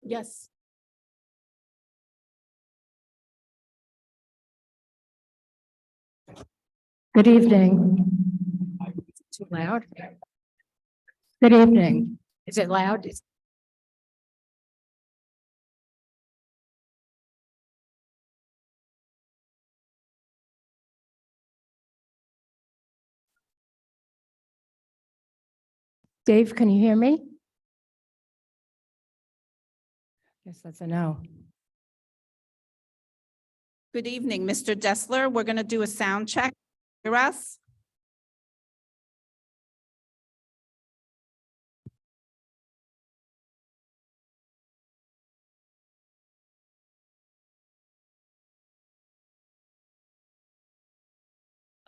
Yes. Good evening. Too loud? Good evening. Is it loud? Dave, can you hear me? Guess that's a no. Good evening, Mr. Dessler. We're going to do a sound check. Hear us?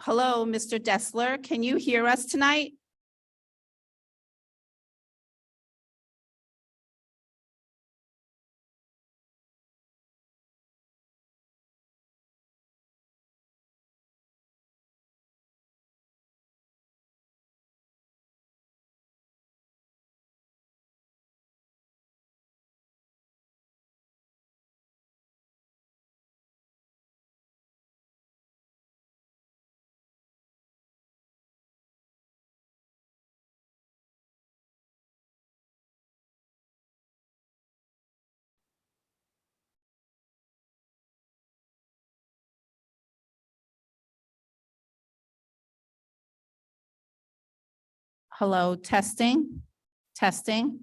Hello, Mr. Dessler. Can you hear us tonight? Hello, testing, testing.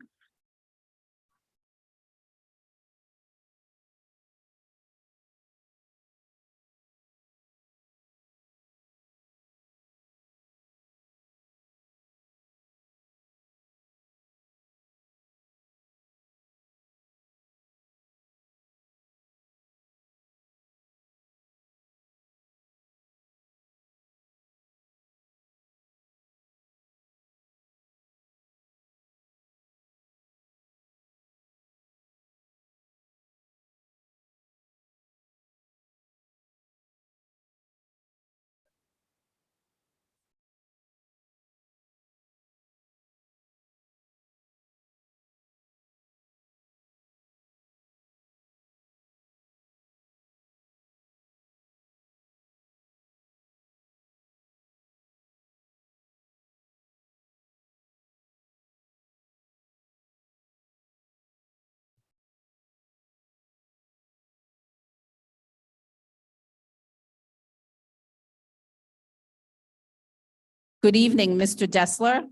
Good evening, Mr. Dessler.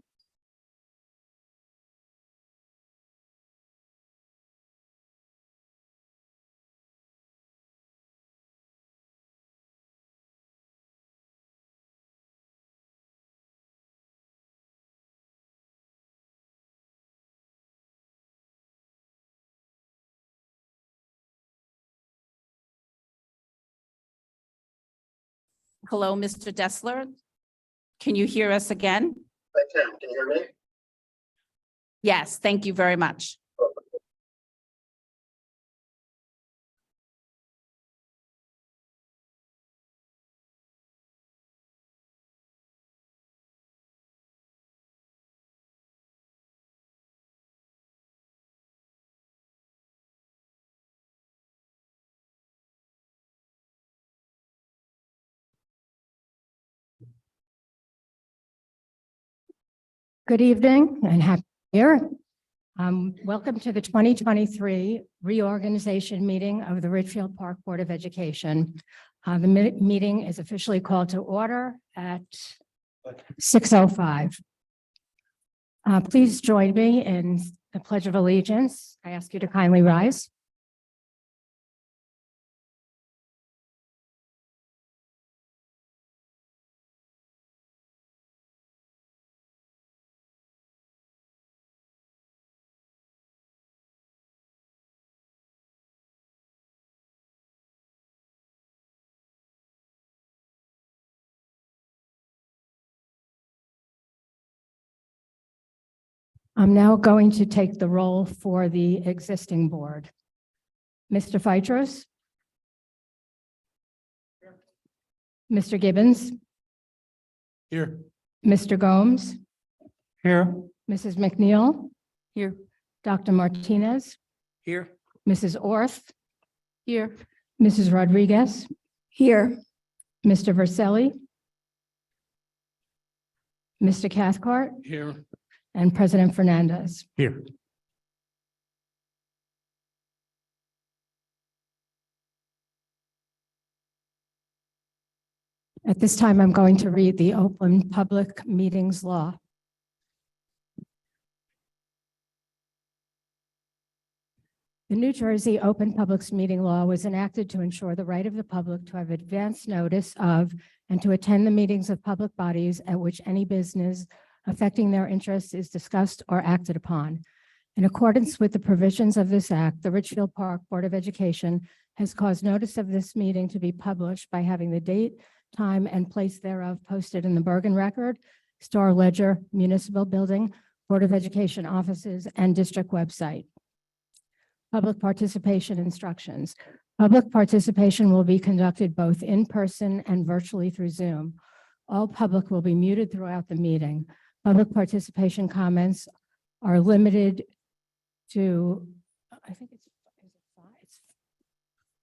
Hello, Mr. Dessler. Can you hear us again? I can. Can you hear me? Yes, thank you very much. Good evening and happy New Year. Welcome to the 2023 reorganization meeting of the Ridgefield Park Board of Education. The meeting is officially called to order at 6:05. Please join me in the Pledge of Allegiance. I ask you to kindly rise. I'm now going to take the roll for the existing board. Mr. Feitros? Mr. Gibbons? Here. Mr. Gomes? Here. Mrs. McNeil? Here. Dr. Martinez? Here. Mrs. Orth. Here. Mrs. Rodriguez. Here. Mr. Verselli. Mr. Cathcart Here. and President Fernandez. Here. At this time, I'm going to read the Open Public Meetings Law. The New Jersey Open Public Meeting Law was enacted to ensure the right of the public to have advance notice of and to attend the meetings of public bodies at which any business affecting their interests is discussed or acted upon. In accordance with the provisions of this act, the Ridgefield Park Board of Education has caused notice of this meeting to be published by having the date, time, and place thereof posted in the Bergen Record, Star Ledger, Municipal Building, Board of Education offices, and district website. Public participation instructions. Public participation will be conducted both in person and virtually through Zoom. All public will be muted throughout the meeting. Public participation comments are limited to, I think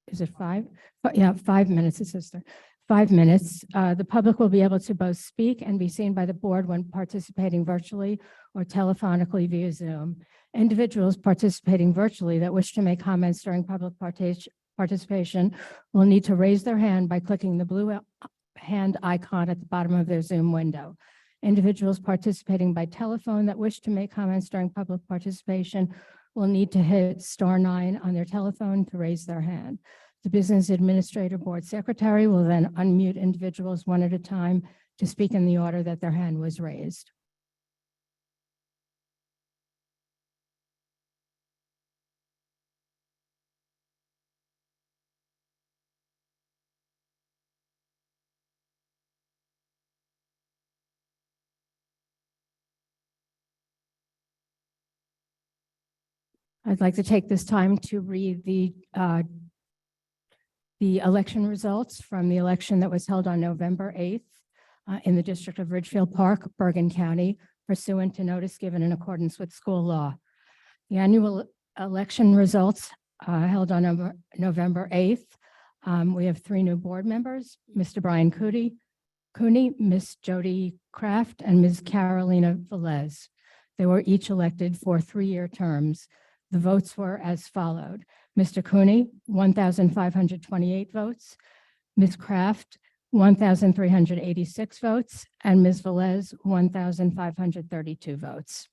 it's 5? Yeah, 5 minutes, it says there. 5 minutes. The public will be able to both speak and be seen by the board when participating virtually or telephonically via Zoom. Individuals participating virtually that wish to make comments during public participation will need to raise their hand by clicking the blue hand icon at the bottom of their Zoom window. Individuals participating by telephone that wish to make comments during public participation will need to hit *9 on their telephone to raise their hand. The Business Administrator Board Secretary will then unmute individuals one at a time to speak in the order that their hand was raised. I'd like to take this time to read the election results from the election that was held on November 8th in the District of Ridgefield Park, Bergen County, pursuant to notice given in accordance with school law. The annual election results held on November 8th. We have 3 new board members, Mr. Brian Cooney, Ms. Jodie Kraft, and Ms. Carolina Velez. They were each elected for 3-year terms. The votes were as followed. Mr. Cooney, 1,528 votes. Ms. Kraft, 1,386 votes. And Ms. Velez, 1,532 votes.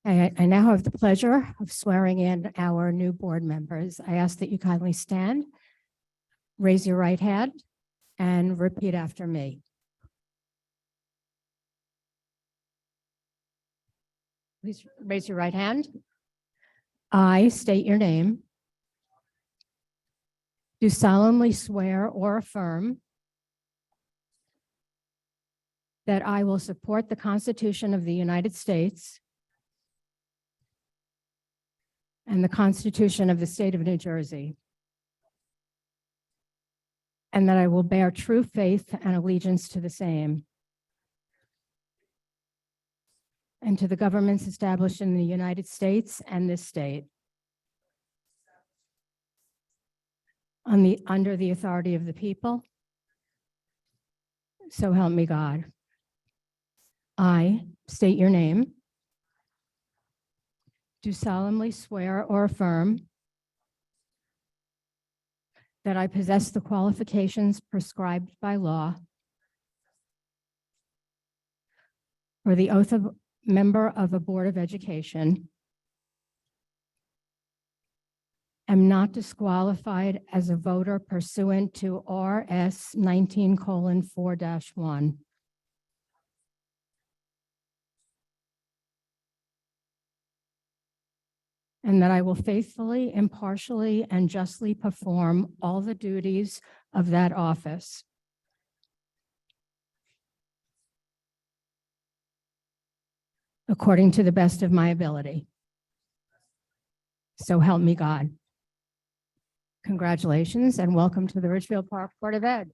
I now have the pleasure of swearing in our new board members. I ask that you kindly stand, raise your right hand, and repeat after me. Please raise your right hand. I state your name. Do solemnly swear or affirm that I will support the Constitution of the United States and the Constitution of the State of New Jersey, and that I will bear true faith and allegiance to the same and to the governments established in the United States and this state under the authority of the people. So help me God. I state your name. Do solemnly swear or affirm that I possess the qualifications prescribed by law for the oath of member of a Board of Education, am not disqualified as a voter pursuant to RS 19:4-1. And that I will faithfully, impartially, and justly perform all the duties of that office according to the best of my ability. So help me God. Congratulations and welcome to the Ridgefield Park Board of Ed.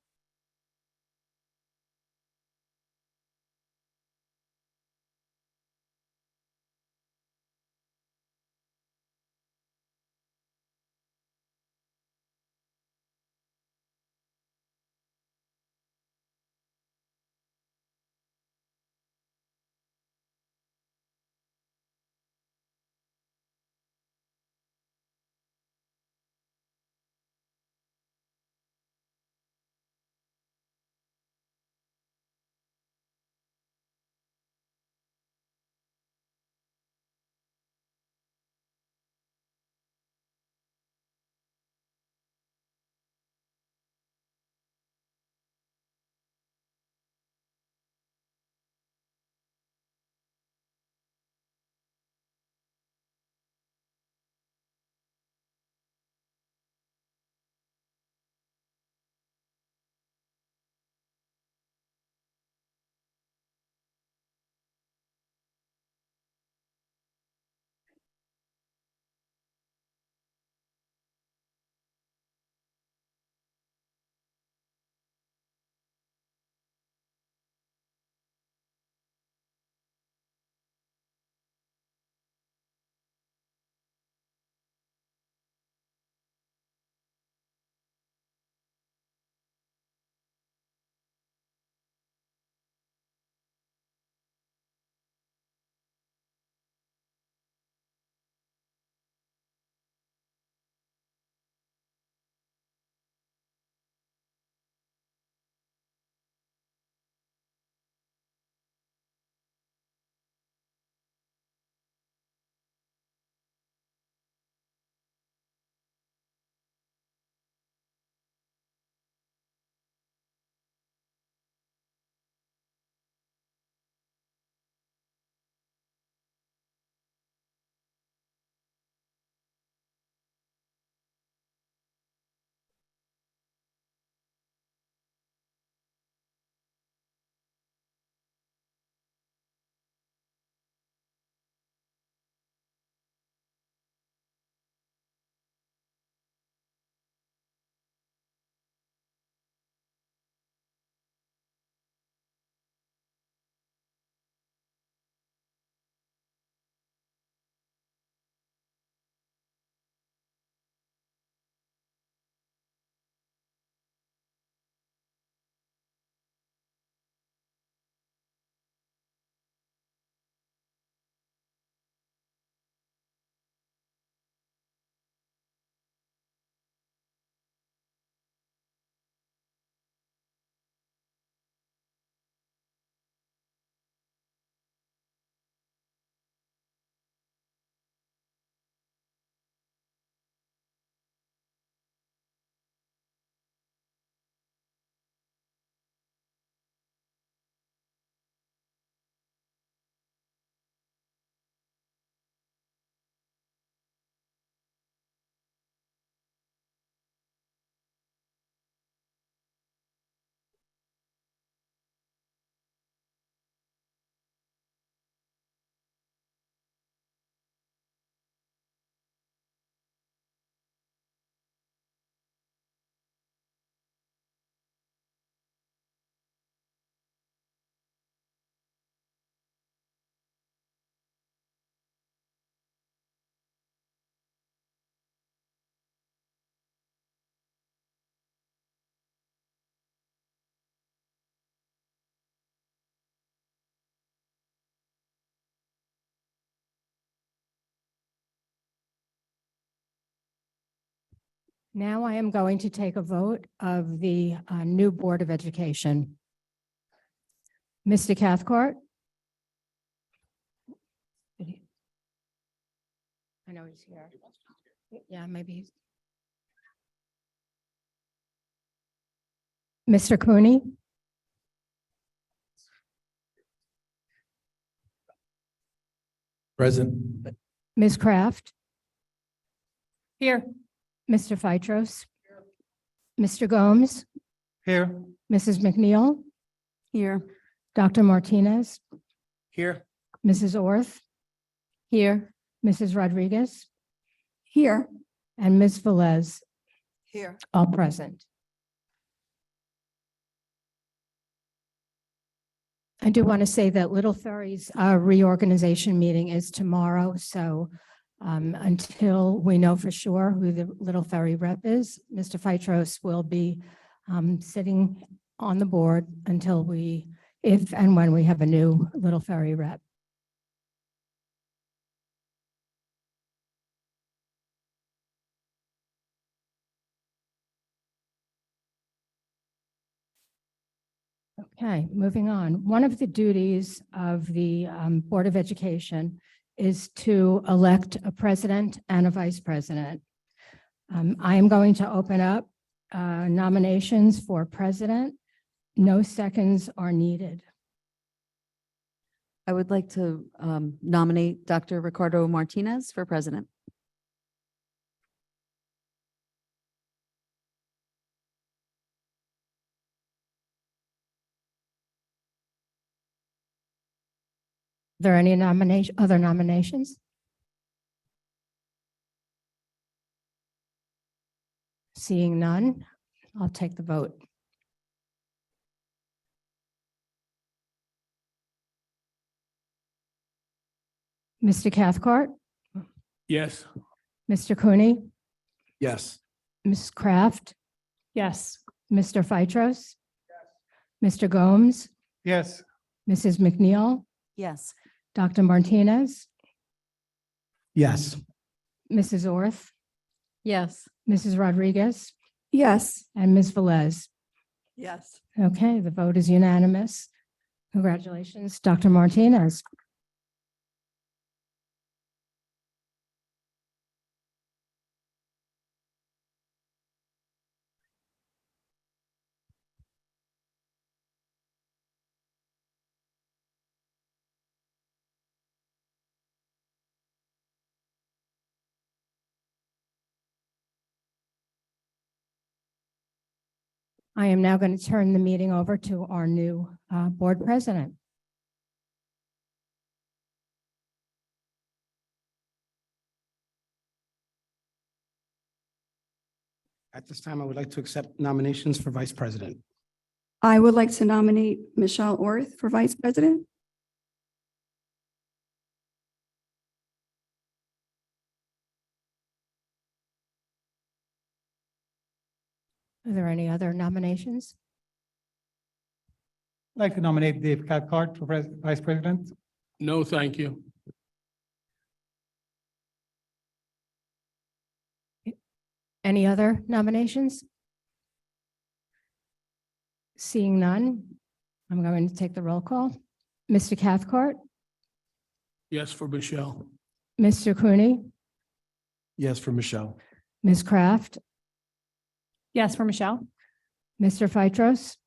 Now I am going to take a vote of the new Board of Education. Mr. Cathcart? I know he's here. Yeah, maybe he's. Mr. Cooney? Present. Ms. Kraft? Here. Mr. Phytros? Mr. Gomes? Here. Mrs. McNeil? Here. Dr. Martinez? Here. Mrs. Orth, Here. Mrs. Rodriguez, Here. and Ms. Velez, Here. all present. I do want to say that Little Ferry's reorganization meeting is tomorrow, so until we know for sure who the Little Ferry rep is, Mr. Feitros will be sitting on the board until if and when we have a new Little Ferry rep. Okay, moving on. One of the duties of the Board of Education is to elect a president and a vice president. I am going to open up nominations for president. No seconds are needed. I would like to nominate Dr. Ricardo Martinez for president. Are there any other nominations? Seeing none, I'll take the vote. Mr. Cathcart, Yes. Mr. Cooney, Yes. Ms. Kraft. Yes. Mr. Feitros. Mr. Gomes, Yes. Mrs. McNeil, Yes. Dr. Martinez, Yes. Mrs. Orth, Yes. Mrs. Rodriguez, Yes. and Ms. Velez. Yes. Okay, the vote is unanimous. Congratulations, Dr. Martinez. I am now going to turn the meeting over to our new board president. At this time, I would like to accept nominations for vice president. I would like to nominate Michelle Orth for vice president. Are there any other nominations? I'd like to nominate Dave Cathcart for vice president. No, thank you. Any other nominations? Seeing none, I'm going to take the roll call. Mr. Cathcart, Yes, for Michelle. Mr. Cooney, Yes, for Michelle. Ms. Kraft, Yes, for Michelle. Mr. Feitros,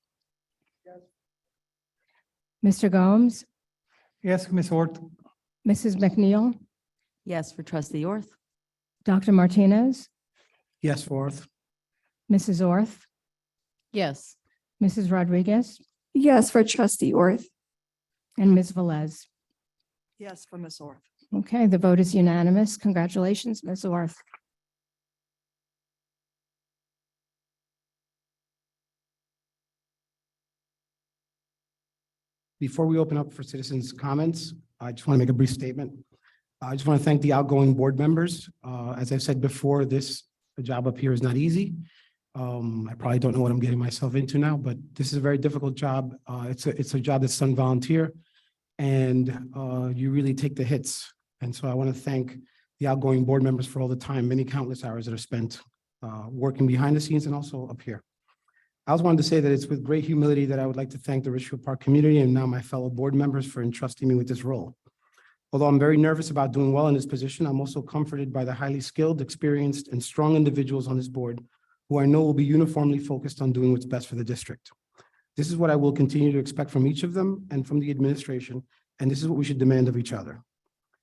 Mr. Gomes, Yes, Ms. Orth. Mrs. McNeil, Yes, for trustee Orth. Dr. Martinez, Yes, for Orth. Mrs. Orth, Yes. Mrs. Rodriguez, Yes, for trustee Orth. and Ms. Velez. Yes, for Ms. Orth. Okay, the vote is unanimous. Congratulations, Ms. Orth. Before we open up for citizens' comments, I just want to make a brief statement. I just want to thank the outgoing board members. As I've said before, the job up here is not easy. I probably don't know what I'm getting myself into now, but this is a very difficult job. It's a job that's done volunteer, and you really take the hits. And so I want to thank the outgoing board members for all the time, many countless hours that are spent working behind the scenes and also up here. I also wanted to say that it's with great humility that I would like to thank the Ridgefield Park community and now my fellow board members for entrusting me with this role. Although I'm very nervous about doing well in this position, I'm also comforted by the highly skilled, experienced, and strong individuals on this board who I know will be uniformly focused on doing what's best for the district. This is what I will continue to expect from each of them and from the administration, and this is what we should demand of each other.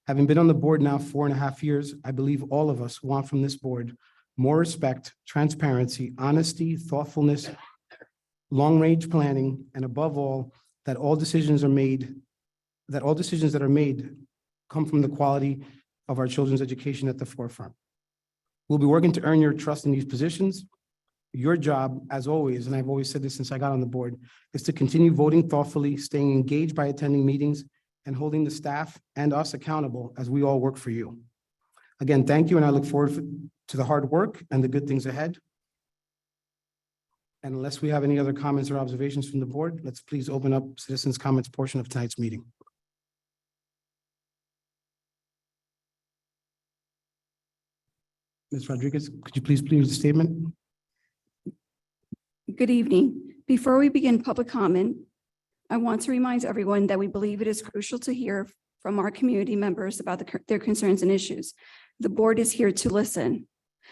Having been on the board now 4.5 years, I believe all of us want from this board more respect, transparency, honesty, thoughtfulness, long-range planning, and above all, that all decisions are made that all decisions that are made come from the quality of our children's education at the forefront. We'll be working to earn your trust in these positions. Your job, as always, and I've always said this since I got on the board, is to continue voting thoughtfully, staying engaged by attending meetings, and holding the staff and us accountable as we all work for you. Again, thank you, and I look forward to the hard work and the good things ahead. And unless we have any other comments or observations from the board, let's please open up citizens' comments portion of tonight's meeting. Ms. Rodriguez, could you please the statement? Good evening. Before we begin public comment, I want to remind everyone that we believe it is crucial to hear from our community members about their concerns and issues. The board is here to listen.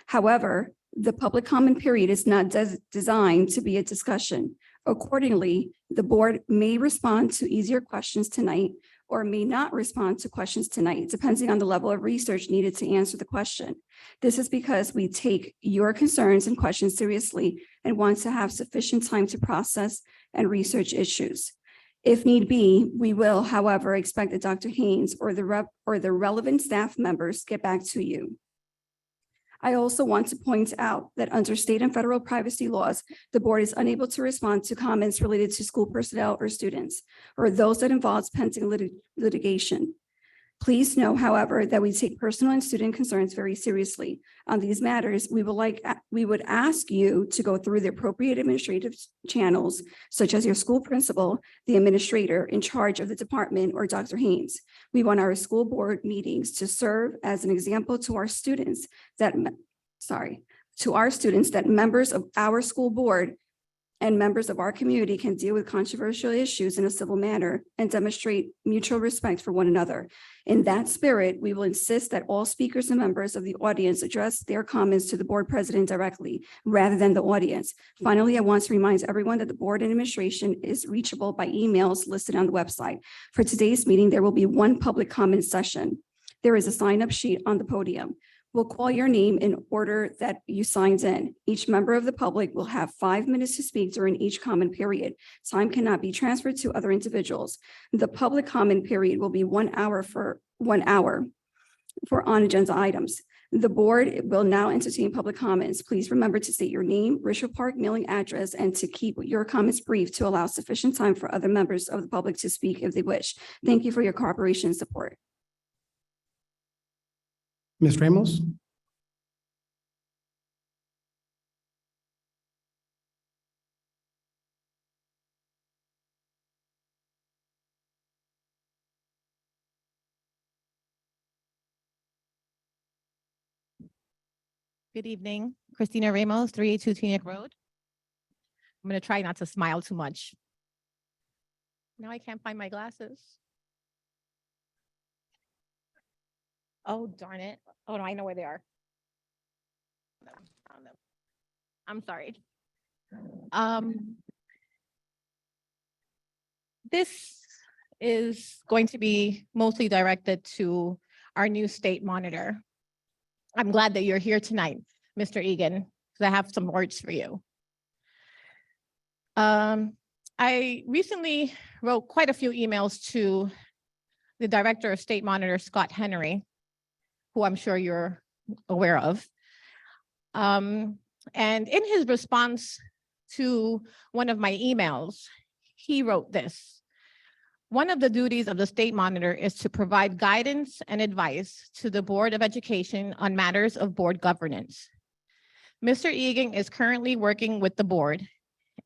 However, the public comment period is not designed to be a discussion. Accordingly, the board may respond to easier questions tonight or may not respond to questions tonight, depending on the level of research needed to answer the question. This is because we take your concerns and questions seriously and want to have sufficient time to process and research issues. If need be, we will, however, expect that Dr. Haines or the relevant staff members get back to you. I also want to point out that under state and federal privacy laws, the board is unable to respond to comments related to school personnel or students, or those that involve pending litigation. Please know, however, that we take personal and student concerns very seriously. On these matters, we would ask you to go through the appropriate administrative channels, such as your school principal, the administrator in charge of the department, or Dr. Haines. We want our school board meetings to serve as an example to our students that members of our school board and members of our community can deal with controversial issues in a civil manner and demonstrate mutual respect for one another. In that spirit, we will insist that all speakers and members of the audience address their comments to the board president directly rather than the audience. Finally, I want to remind everyone that the board and administration is reachable by emails listed on the website. For today's meeting, there will be one public comment session. There is a sign-up sheet on the podium. We'll call your name in order that you signed in. Each member of the public will have 5 minutes to speak during each comment period. Time cannot be transferred to other individuals. The public comment period will be 1 hour for on-agenda items. The board will now entertain public comments. Please remember to state your name, Ridgefield Park mailing address, and to keep your comments brief to allow sufficient time for other members of the public to speak if they wish. Thank you for your cooperation and support. Ms. Ramos? Good evening, Christina Ramos, 382 Teaneck Road. I'm going to try not to smile too much. Now I can't find my glasses. Oh, darn it. Oh, no, I know where they are. Found them. I'm sorry. This is going to be mostly directed to our new state monitor. I'm glad that you're here tonight, Mr. Egan, because I have some words for you. I recently wrote quite a few emails to the Director of State Monitor, Scott Henry, who I'm sure you're aware of. And in his response to one of my emails, he wrote this: one of the duties of the state monitor is to provide guidance and advice to the Board of Education on matters of board governance. Mr. Egan is currently working with the board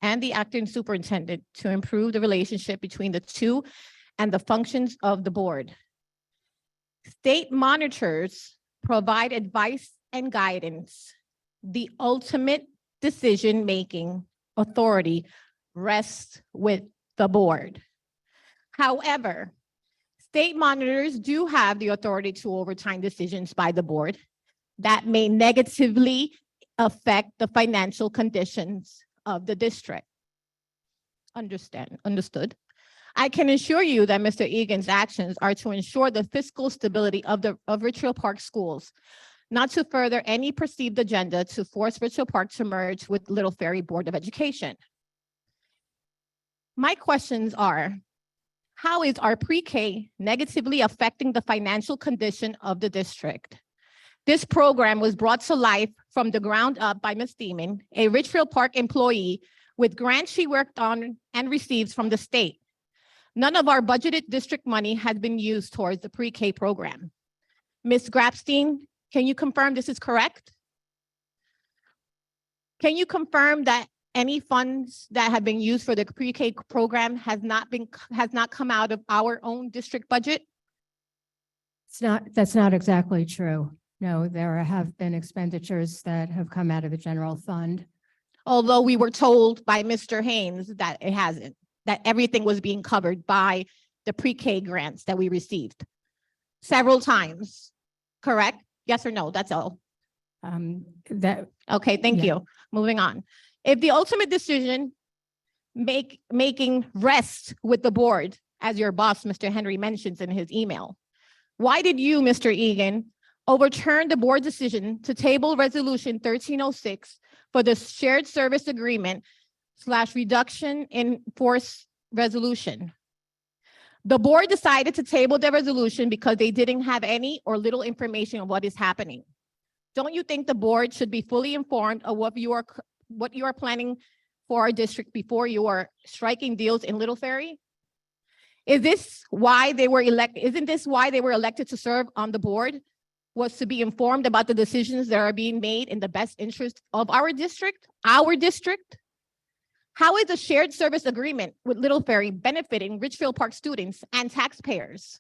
and the acting superintendent to improve the relationship between the two and the functions of the board. State monitors provide advice and guidance. The ultimate decision-making authority rests with the board. However, state monitors do have the authority to overturn decisions by the board that may negatively affect the financial conditions of the district. Understood. I can assure you that Mr. Egan's actions are to ensure the fiscal stability of Ridgefield Park schools, not to further any perceived agenda to force Ridgefield Park to merge with Little Ferry Board of Education. My questions are, How is our pre-K negatively affecting the financial condition of the district? This program was brought to life from the ground up by Ms. Thiemann, a Ridgefield Park employee with grants she worked on and receives from the state. None of our budgeted district money has been used towards the pre-K program. Ms. Grabstein, can you confirm this is correct? Can you confirm that any funds that have been used for the pre-K program has not come out of our own district budget? That's not exactly true. No, there have been expenditures that have come out of the general fund. Although we were told by Mr. Haines that it hasn't, that everything was being covered by the pre-K grants that we received several times, correct? Yes or no, that's all. Okay, thank Yeah. you. Moving on. If the ultimate decision making rests with the board, as your boss, Mr. Henry, mentions in his email, why did you, Mr. Egan, overturn the board decision to table resolution 1306 for the shared service agreement / reduction in force resolution? The board decided to table the resolution because they didn't have any or little information on what is happening. Don't you think the board should be fully informed of what you are planning for our district before you are striking deals in Little Ferry? Isn't this why they were elected to serve on the board? Was to be informed about the decisions that are being made in the best interest of our district? How is a shared service agreement with Little Ferry benefiting Ridgefield Park students and taxpayers?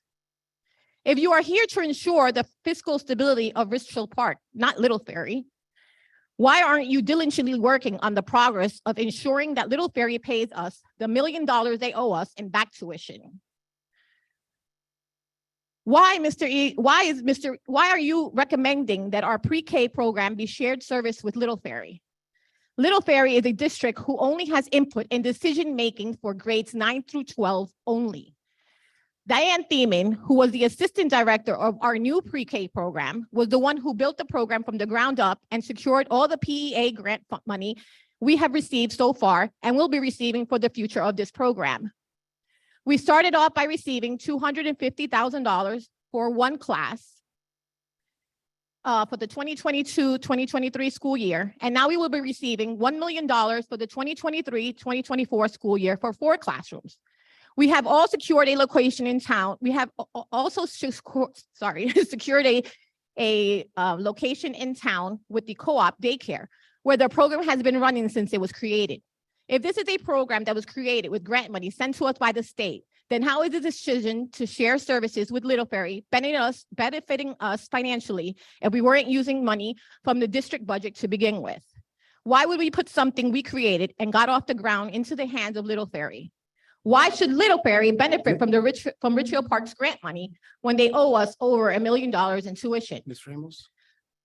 If you are here to ensure the fiscal stability of Ridgefield Park, not Little Ferry, why aren't you diligently working on the progress of ensuring that Little Ferry pays us the $1 million they owe us in back tuition? Why are you recommending that our pre-K program be shared service with Little Ferry? Little Ferry is a district who only has input in decision-making for grades 9 through 12 only. Dyan Thiemann, who was the assistant director of our new pre-K program, was the one who built the program from the ground up and secured all the PEA grant money we have received so far and will be receiving for the future of this program. We started off by receiving $250,000 for one class for the 2022-2023 school year, and now we will be receiving $1 million for the 2023-2024 school year for 4 classrooms. We have all secured a location in town. We have also secured a location in town with the co-op daycare, where the program has been running since it was created. If this is a program that was created with grant money sent to us by the state, then how is the decision to share services with Little Ferry benefiting us financially if we weren't using money from the district budget to begin with? Why would we put something we created and got off the ground into the hands of Little Ferry? Why should Little Ferry benefit from Ridgefield Park's grant money when they owe us over $1 million in tuition? Ms. Ramos?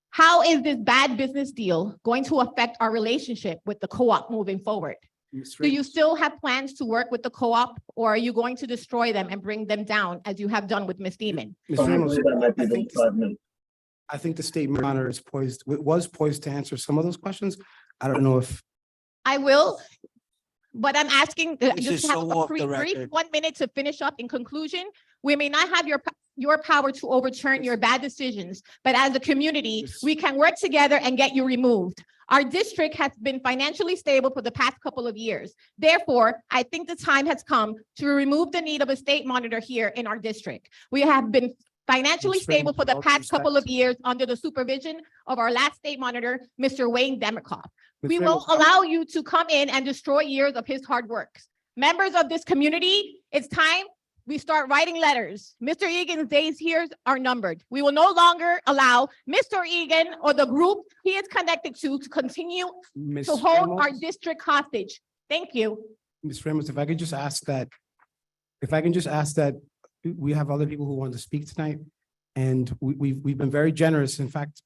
How is this bad business deal going to affect our relationship with the co-op moving forward? Ms. Do you Ramos? still have plans to work with the co-op, or are you going to destroy them and bring them down as you have done with Ms. Thiemann? Ms. Ramos, That might be I the think, 5 minutes. I think the state monitor was poised to answer some of those questions. I don't know if, I will, but I'm asking, This just is have so a off the brief record. 1 minute to finish up in conclusion. We may not have your power to overturn your bad decisions, but as a community, Yes. we can work together and get you removed. Our district has been financially stable for the past couple of years. Therefore, I think the time has come to remove the need of a state monitor here in our district. We have been financially Ms. Ramos, stable for the with all due past couple of respect. years under the supervision of our last state monitor, Mr. Wayne Demikoff. Ms. We Ramos, won't allow you to come in and destroy years of his hard work. Members of this community, it's time we start writing letters. Mr. Egan's days here are numbered. We will no longer allow Mr. Egan or the group he is connected to continue Ms. to hold our Ramos, district hostage. Thank you. Ms. Ramos, if I could just ask that, we have other people who want to speak tonight, and we've been very generous. In fact,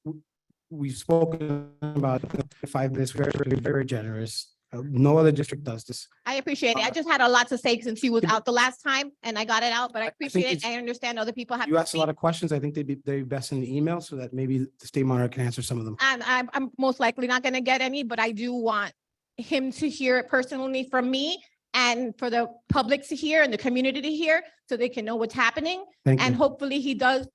we've spoken about 5 minutes, very, very generous. No other district does this. I appreciate it. I just had a lot to say since he was out the last time and I got it out, but I appreciate it. it's- I understand other people have. You to asked a lot speak. of questions. I think they'd be best in the email so that maybe the state monitor can answer some of them. And I'm most likely not going to get any, but I do want him to hear it personally from me and for the public to hear and the community to hear, so they can know what's happening. Thank And you. hopefully he does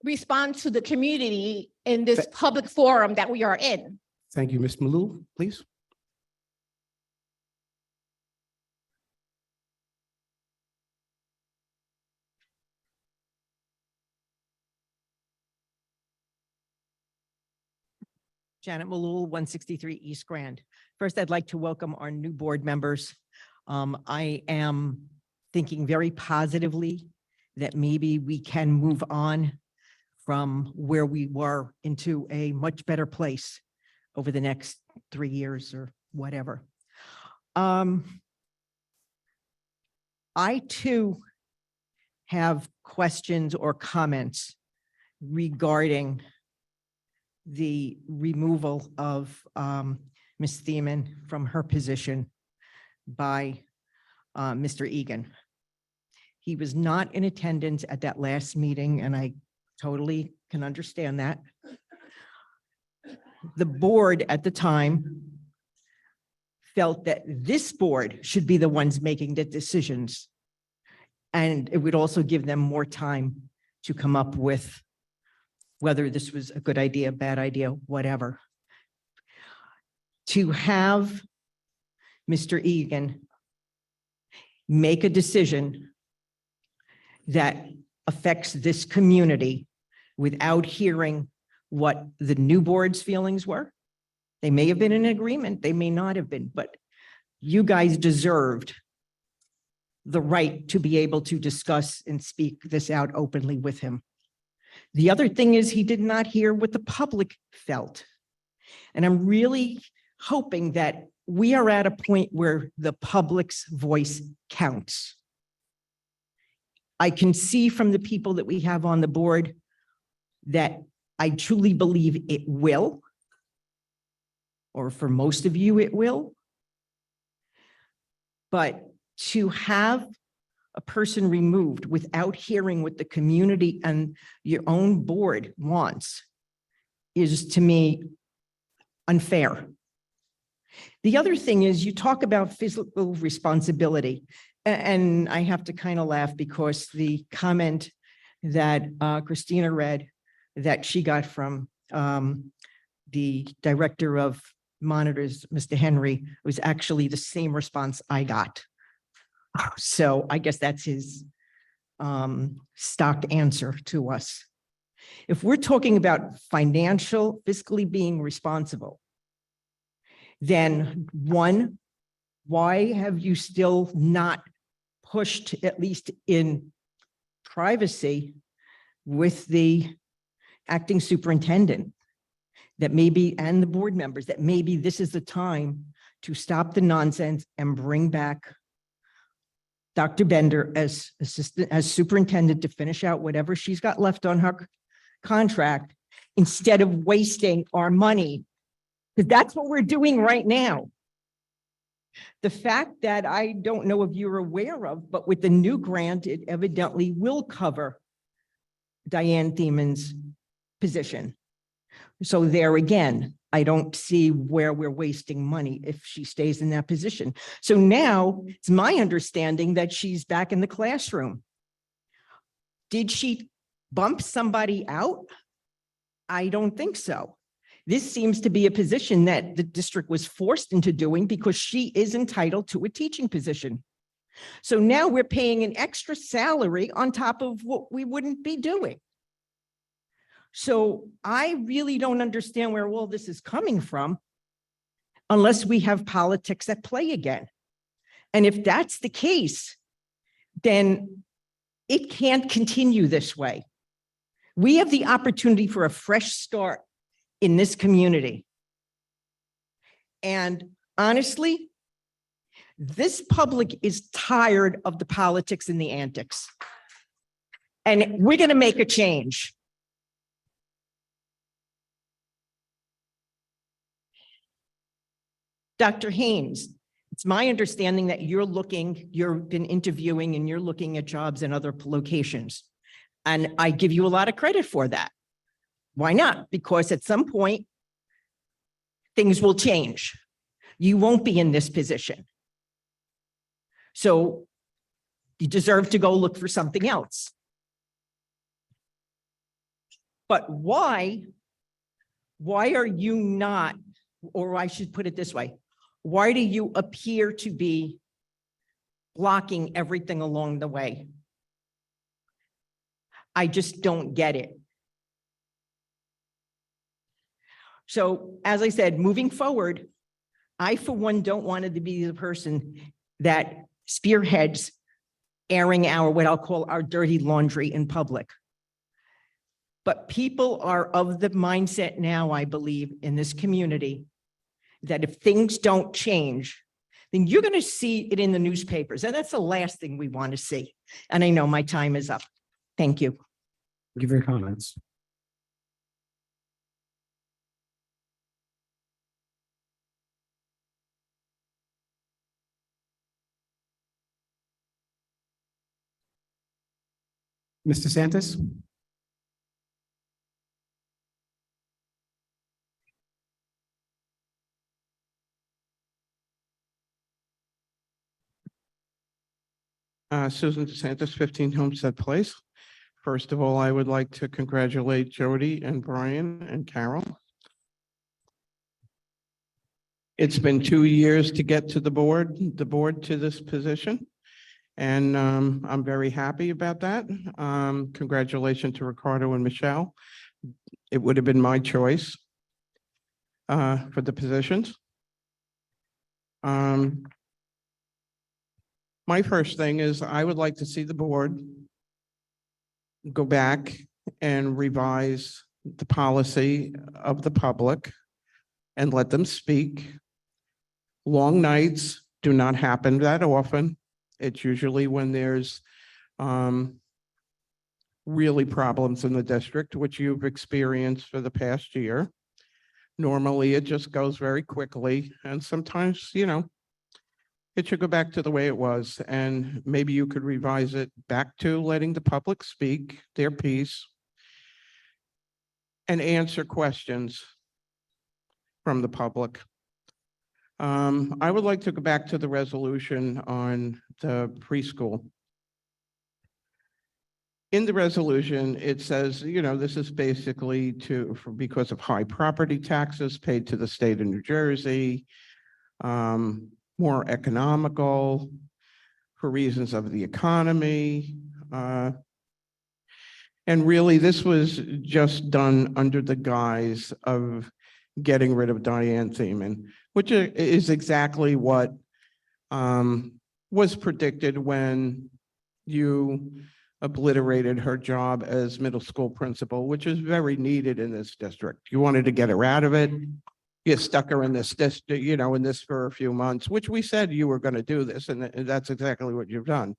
respond to the community in this public forum that we are in. Thank you, Ms. Malou, please. Janet Malul, 163 East Grand. First, I'd like to welcome our new board members. I am thinking very positively that maybe we can move on from where we were into a much better place over the next 3 years or whatever. I too have questions or comments regarding the removal of Ms. Thiemann from her position by Mr. Egan. He was not in attendance at that last meeting, and I totally can understand that. The board at the time felt that this board should be the ones making the decisions. And it would also give them more time to come up with whether this was a good idea, bad idea, whatever. To have Mr. Egan make a decision that affects this community without hearing what the new board's feelings were. They may have been in agreement, they may not have been, but you guys deserved the right to be able to discuss and speak this out openly with him. The other thing is he did not hear what the public felt. And I'm really hoping that we are at a point where the public's voice counts. I can see from the people that we have on the board that I truly believe it will, or for most of you, it will. But to have a person removed without hearing what the community and your own board wants is, to me, unfair. The other thing is you talk about physical responsibility, and I have to kind of laugh because the comment that Christina read that she got from the director of monitors, Mr. Henry, was actually the same response I got. So I guess that's his stock answer to us. If we're talking about fiscally being responsible, then one, why have you still not pushed, at least in privacy, with the acting superintendent, that maybe, and the board members, that maybe this is the time to stop the nonsense and bring back Dr. Bender as superintendent to finish out whatever she's got left on her contract, instead of wasting our money, because that's what we're doing right now. The fact that I don't know if you're aware of, but with the new grant, it evidently will cover Dyan Thiemann's position. So there again, I don't see where we're wasting money if she stays in that position. So now it's my understanding that she's back in the classroom. Did she bump somebody out? I don't think so. This seems to be a position that the district was forced into doing because she is entitled to a teaching position. So now we're paying an extra salary on top of what we wouldn't be doing. So I really don't understand where all this is coming from unless we have politics at play again. And if that's the case, then it can't continue this way. We have the opportunity for a fresh start in this community. And honestly, this public is tired of the politics and the antics. And we're going to make a change. Dr. Haines, it's my understanding that you've been interviewing and you're looking at jobs in other locations. And I give you a lot of credit for that. Why not? Because at some point, things will change. You won't be in this position. So you deserve to go look for something else. But why are you not, or I should put it this way, why do you appear to be blocking everything along the way? I just don't get it. So as I said, moving forward, I for one don't want to be the person that spearheads airing our, what I'll call our dirty laundry in public. But people are of the mindset now, I believe, in this community, that if things don't change, then you're going to see it in the newspapers. And that's the last thing we want to see. And I know my time is up. Thank you. Thank you for your comments. Mr. Santos? Susan DeSantis, 15 Homestead Place. First of all, I would like to congratulate Jodie and Brian and Carol. It's been 2 years to get to the board to this position. And I'm very happy about that. Congratulations to Ricardo and Michelle. It would have been my choice for the positions. My first thing is I would like to see the board go back and revise the policy of the public and let them speak. Long nights do not happen that often. It's usually when there's really problems in the district, which you've experienced for the past year. Normally, it just goes very quickly, and sometimes, you know, it should go back to the way it was, and maybe you could revise it back to letting the public speak their piece and answer questions from the public. I would like to go back to the resolution on the preschool. In the resolution, it says, you know, this is basically because of high property taxes paid to the state of New Jersey, more economical for reasons of the economy. And really, this was just done under the guise of getting rid of Dyan Thiemann, which is exactly what was predicted when you obliterated her job as middle school principal, which is very needed in this district. You wanted to get her out of it. You stuck her in this district, you know, in this for a few months, which we said you were going to do this, and that's exactly what you've done.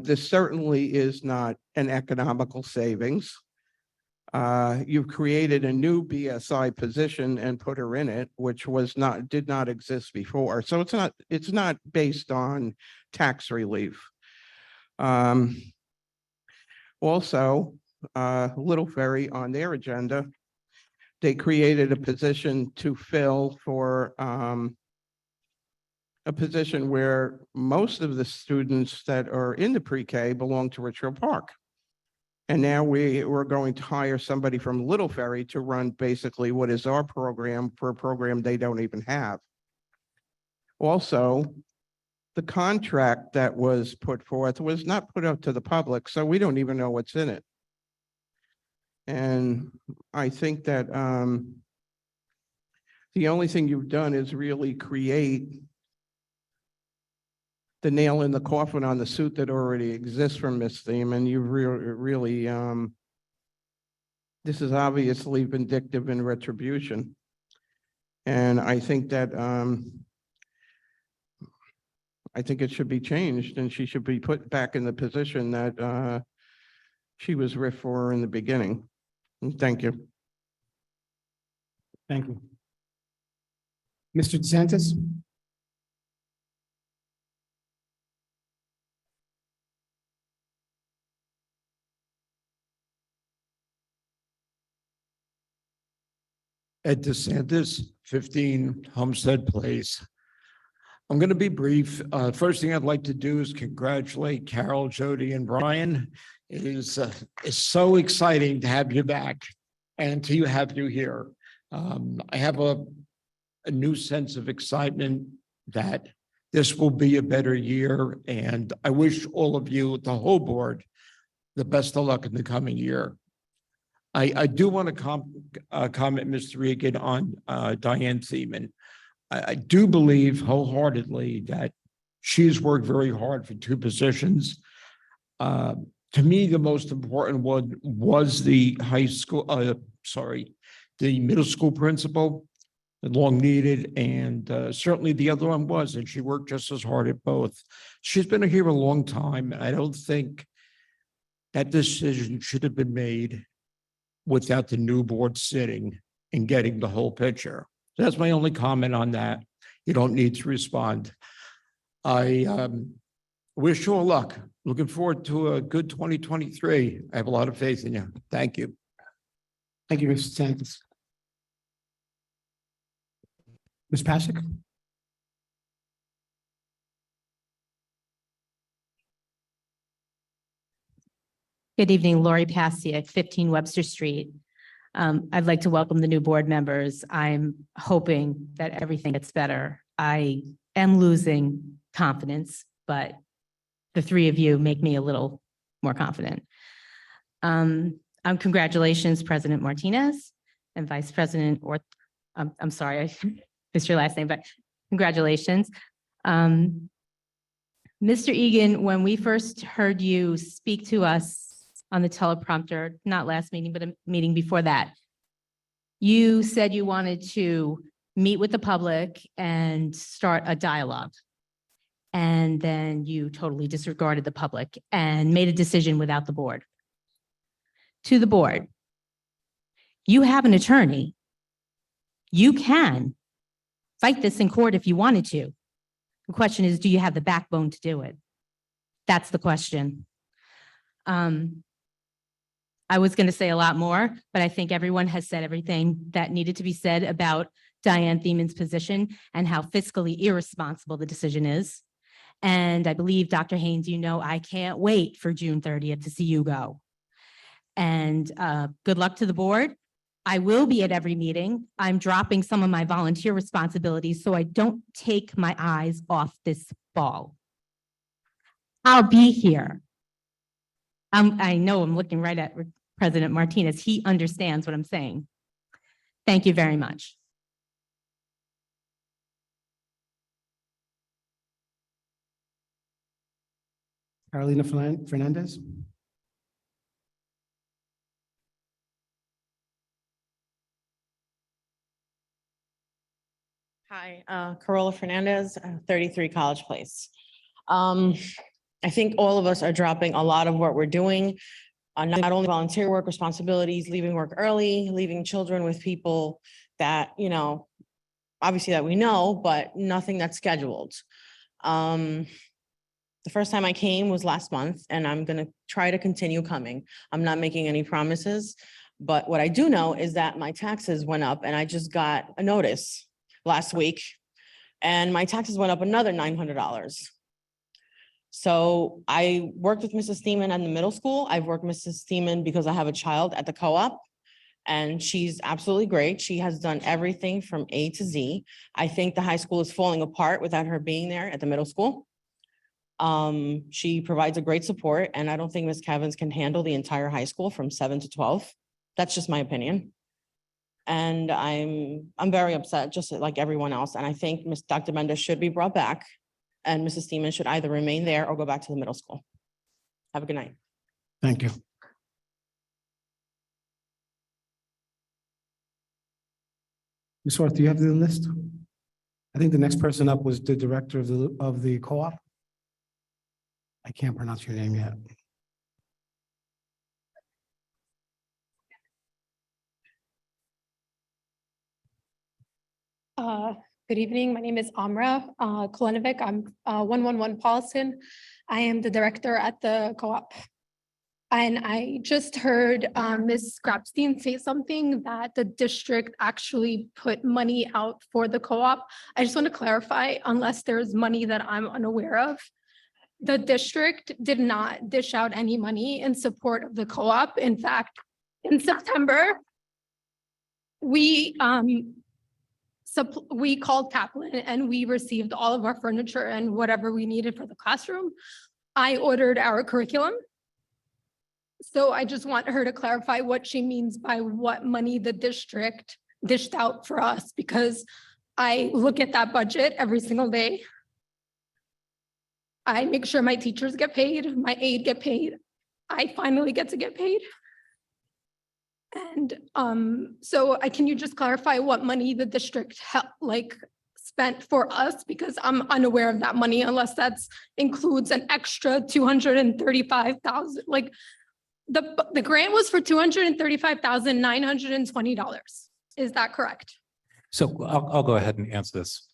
This certainly is not an economical savings. You've created a new BSI position and put her in it, which did not exist before. So it's not based on tax relief. Also, Little Ferry on their agenda, they created a position to fill for a position where most of the students that are in the pre-K belong to Ridgefield Park. And now we're going to hire somebody from Little Ferry to run basically what is our program for a program they don't even have. Also, the contract that was put forth was not put out to the public, so we don't even know what's in it. And I think that the only thing you've done is really create the nail in the coffin on the suit that already exists from Ms. Thiemann. You really, this is obviously vindictive and retribution. And I think that, I think it should be changed, and she should be put back in the position that she was riffed for in the beginning. And thank you. Thank you. Mr. DeSantis? Ed DeSantis, 15 Homestead Place. I'm going to be brief. First thing I'd like to do is congratulate Carol, Jodie, and Brian. It is so exciting to have you back and to have you here. I have a new sense of excitement that this will be a better year, and I wish all of you, the whole board, the best of luck in the coming year. I do want to comment, Mr. Egan, on Dyan Thiemann. I do believe wholeheartedly that she's worked very hard for two positions. To me, the most important one was the the middle school principal, long needed, and certainly the other one was, and she worked just as hard at both. She's been here a long time, and I don't think that decision should have been made without the new board sitting and getting the whole picture. That's my only comment on that. You don't need to respond. I wish you all luck. Looking forward to a good 2023. I have a lot of faith in you. Thank you. Thank you, Mr. Santos. Ms. Pasek? Good evening, Lori Pasiak, 15 Webster Street. I'd like to welcome the new board members. I'm hoping that everything gets better. I am losing confidence, but the three of you make me a little more confident. Congratulations, President Martinez and Vice President Orth. I'm sorry, I missed your last name, but congratulations. Mr. Egan, when we first heard you speak to us on the teleprompter, not last meeting, but a meeting before that, you said you wanted to meet with the public and start a dialogue. And then you totally disregarded the public and made a decision without the board. To the board, you have an attorney. You can fight this in court if you wanted to. The question is, do you have the backbone to do it? That's the question. I was going to say a lot more, but I think everyone has said everything that needed to be said about Dyan Thiemann's position and how fiscally irresponsible the decision is. And I believe, Dr. Haines, you know, I can't wait for June 30th to see you go. And good luck to the board. I will be at every meeting. I'm dropping some of my volunteer responsibilities so I don't take my eyes off this ball. I'll be here. I know I'm looking right at President Martinez. He understands what I'm saying. Thank you very much. Carolina Fernandez? Hi, Carola Fernandez, 33 College Place. I think all of us are dropping a lot of what we're doing. Not only volunteer work responsibilities, leaving work early, leaving children with people that, you know, obviously that we know, but nothing that's scheduled. The first time I came was last month, and I'm going to try to continue coming. I'm not making any promises, but what I do know is that my taxes went up, and I just got a notice last week, and my taxes went up another $900. So I worked with Mrs. Thiemann at the middle school. I've worked with Mrs. Thiemann because I have a child at the co-op, and she's absolutely great. She has done everything from A to Z. I think the high school is falling apart without her being there at the middle school. She provides a great support, and I don't think Ms. Cavins can handle the entire high school from 7 to 12. That's just my opinion. And I'm very upset, just like everyone else. And I think Dr. Mendes should be brought back, and Mrs. Thiemann should either remain there or go back to the middle school. Have a good night. Thank you. Ms. Orth, do you have the list? I think the next person up was the director of the co-op. I can't pronounce your name yet. Good evening. My name is Amra Kolenovic. I'm 111 Paulson. I am the director at the co-op. And I just heard Ms. Grabstein say something that the district actually put money out for the co-op. I just want to clarify, unless there's money that I'm unaware of, the district did not dish out any money in support of the co-op. In fact, in September, we called Kaplan and we received all of our furniture and whatever we needed for the classroom. I ordered our curriculum. So I just want her to clarify what she means by what money the district dished out for us, because I look at that budget every single day. I make sure my teachers get paid, my aide get paid. I finally get to get paid. And can you just clarify what money the district spent for us? Because I'm unaware of that money unless that's includes an extra $235,000. Like the grant was for $235,920. Is that correct? So I'll go ahead and answer this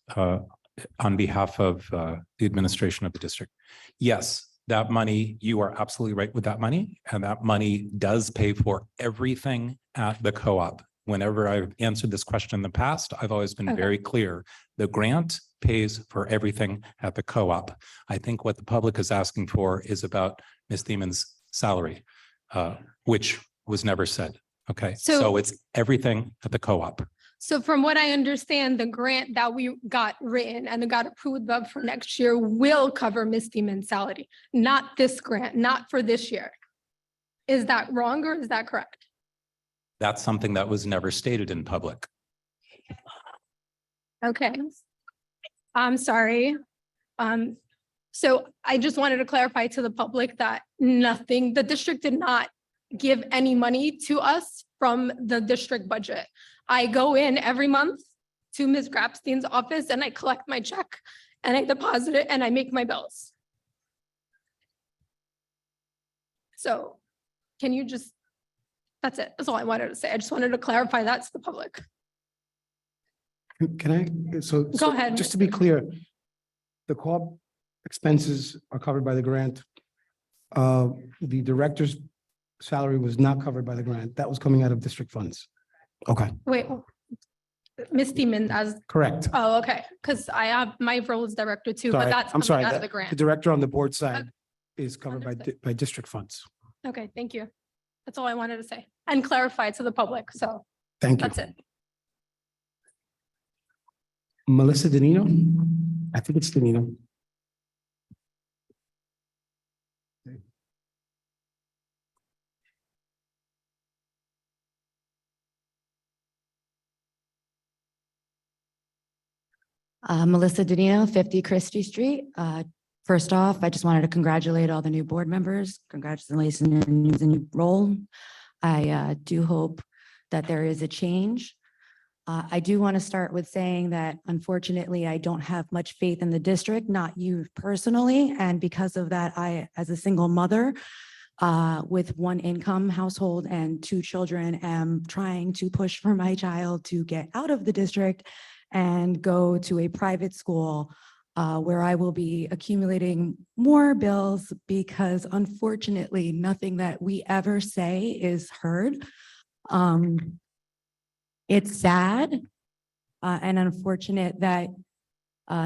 on behalf of the administration of the district. Yes, that money, you are absolutely right with that money. And that money does pay for everything at the co-op. Whenever I've answered this question in the past, I've always been very clear. The grant pays for everything at the co-op. I think what the public is asking for is about Ms. Thiemann's salary, which was never said. Okay, so it's everything at the co-op. So from what I understand, the grant that we got written and got approved of for next year will cover Ms. Thiemann's salary, not this grant, not for this year. Is that wrong or is that correct? That's something that was never stated in public. Okay. I'm sorry. So I just wanted to clarify to the public that the district did not give any money to us from the district budget. I go in every month to Ms. Grabstein's office and I collect my check and I deposit it and I make my bills. So can you that's it. That's all I wanted to say. I just wanted to clarify that to the public. Can I, Go ahead. Just to be clear, the co-op expenses are covered by the grant. The director's salary was not covered by the grant. That was coming out of district funds. Okay, Wait, Ms. Thiemann as, correct. oh, okay. Because I have my role as director too, but Sorry, that's I'm coming sorry. out of the The grant. director on the board side is covered by district funds. Okay, thank you. That's all I wanted to say and clarify to the public. So Thank you. that's it. Melissa Danino? I think it's Danino. Melissa Danilo, 50 Christie Street. First off, I just wanted to congratulate all the new board members. Congratulations on your new role. I do hope that there is a change. I do want to start with saying that unfortunately, I don't have much faith in the district, not you personally. And because of that, I, as a single mother with one income household and 2 children, am trying to push for my child to get out of the district and go to a private school where I will be accumulating more bills because unfortunately, nothing that we ever say is heard. It's sad and unfortunate that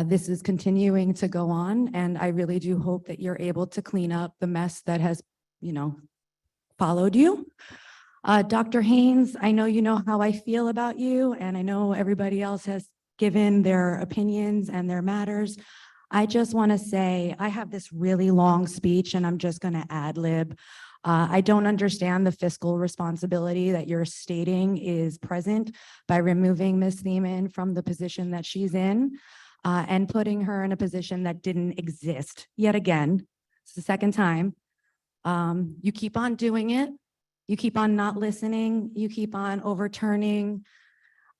this is continuing to go on. And I really do hope that you're able to clean up the mess that has, followed you. Dr. Haines, I know you know how I feel about you, and I know everybody else has given their opinions and their matters. I just want to say, I have this really long speech and I'm just going to ad lib. I don't understand the fiscal responsibility that you're stating is present by removing Ms. Thiemann from the position that she's in and putting her in a position that didn't exist. Yet again, it's the second time. You keep on doing it. You keep on not listening. You keep on overturning.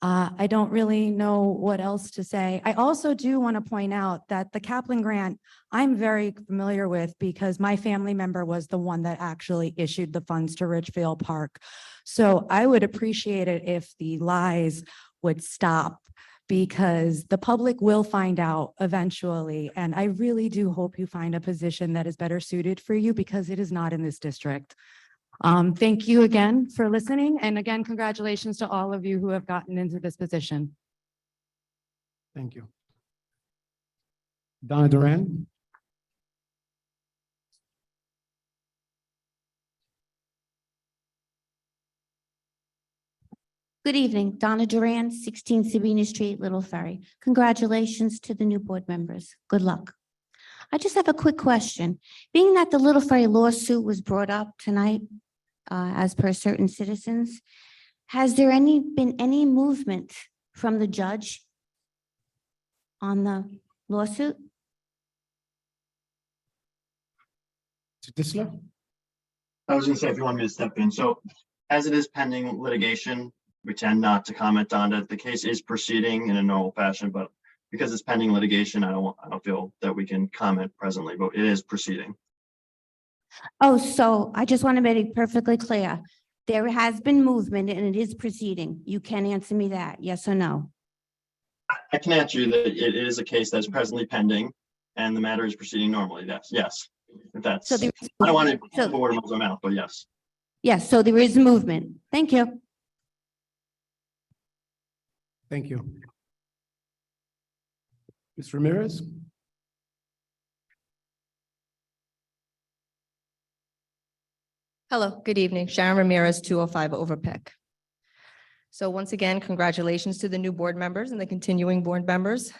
I don't really know what else to say. I also do want to point out that the Kaplan grant, I'm very familiar with because my family member was the one that actually issued the funds to Ridgefield Park. So I would appreciate it if the lies would stop because the public will find out eventually. And I really do hope you find a position that is better suited for you because it is not in this district. Thank you again for listening. And again, congratulations to all of you who have gotten into this position. Thank you. Donna Duran. Good evening, Donna Duran, 16 Sabina Street, Little Ferry. Congratulations to the new board members. Good luck. I just have a quick question. Being that the Little Ferry lawsuit was brought up tonight, as per certain citizens, has there been any movement from the judge on the lawsuit? Mr. Disler. I was gonna say, if you want me to step in, so as it is pending litigation, we tend not to comment on it. The case is proceeding in a normal fashion, but because it's pending litigation, I don't feel that we can comment presently, but it is proceeding. Oh, so I just want to make it perfectly clear. There has been movement and it is proceeding. You can answer me that, yes or no? I can answer you that it is a case that's presently pending and the matter is proceeding normally. Yes. If that's, So there, I don't want to put the word in my mouth, but yes. yes, so there is movement. Thank you. Thank you. Ms. Ramirez. Hello, good evening. Sharon Ramirez, 205 Overpick. So once again, congratulations to the new board members and the continuing board members.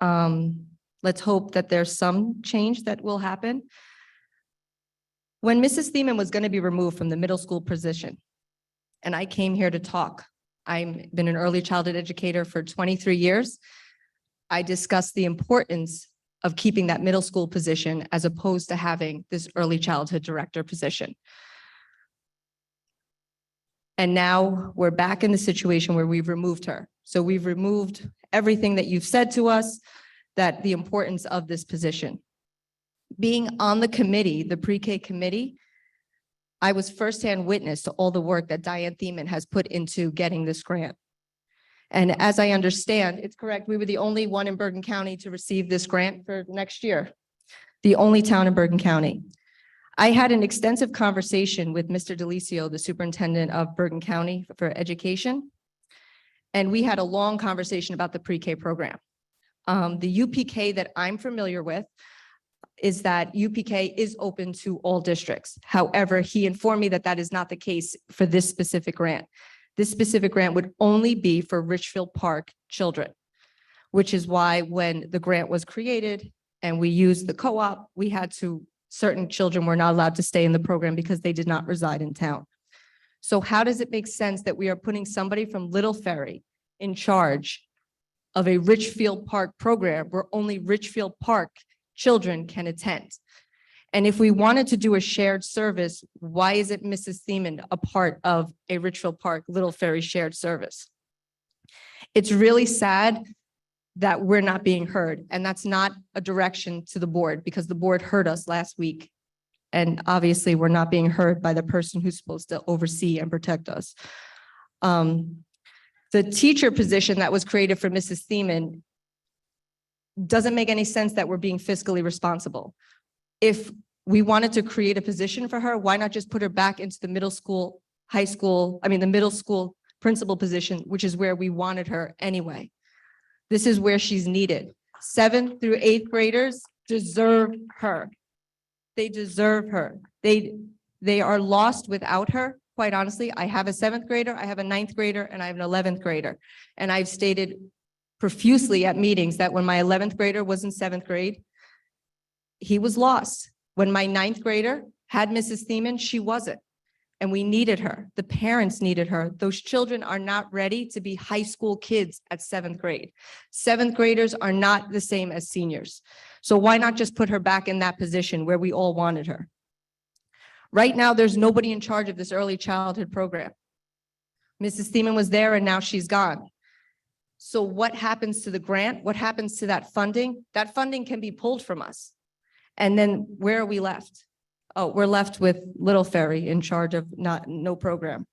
Let's hope that there's some change that will happen. When Mrs. Thiemann was going to be removed from the middle school position, and I came here to talk, I've been an early childhood educator for 23 years. I discussed the importance of keeping that middle school position as opposed to having this early childhood director position. And now we're back in the situation where we've removed her. So we've removed everything that you've said to us, that the importance of this position. Being on the committee, the pre-K committee, I was firsthand witness to all the work that Dyan Thiemann has put into getting this grant. And as I understand, it's correct, we were the only one in Bergen County to receive this grant for next year. The only town in Bergen County. I had an extensive conversation with Mr. Delicio, the superintendent of Bergen County for education. And we had a long conversation about the pre-K program. The UPK that I'm familiar with is that UPK is open to all districts. However, he informed me that that is not the case for this specific grant. This specific grant would only be for Ridgefield Park children, which is why when the grant was created and we used the co-op, we had to, certain children were not allowed to stay in the program because they did not reside in town. So how does it make sense that we are putting somebody from Little Ferry in charge of a Ridgefield Park program where only Ridgefield Park children can attend? And if we wanted to do a shared service, why is it Mrs. Thiemann a part of a Ridgefield Park Little Ferry shared service? It's really sad that we're not being heard, and that's not a direction to the board because the board heard us last week. And obviously we're not being heard by the person who's supposed to oversee and protect us. The teacher position that was created for Mrs. Thiemann doesn't make any sense that we're being fiscally responsible. If we wanted to create a position for her, why not just put her back into the middle school, the middle school principal position, which is where we wanted her anyway. This is where she's needed. 7th through 8th graders deserve her. They deserve her. They are lost without her. Quite honestly, I have a 7th grader, I have a 9th grader, and I have an 11th grader. And I've stated profusely at meetings that when my 11th grader was in 7th grade, he was lost. When my 9th grader had Mrs. Thiemann, she wasn't. And we needed her. The parents needed her. Those children are not ready to be high school kids at 7th grade. 7th graders are not the same as seniors. So why not just put her back in that position where we all wanted her? Right now, there's nobody in charge of this early childhood program. Mrs. Thiemann was there and now she's gone. So what happens to the grant? What happens to that funding? That funding can be pulled from us. And then where are we left? Oh, we're left with Little Ferry in charge of no program.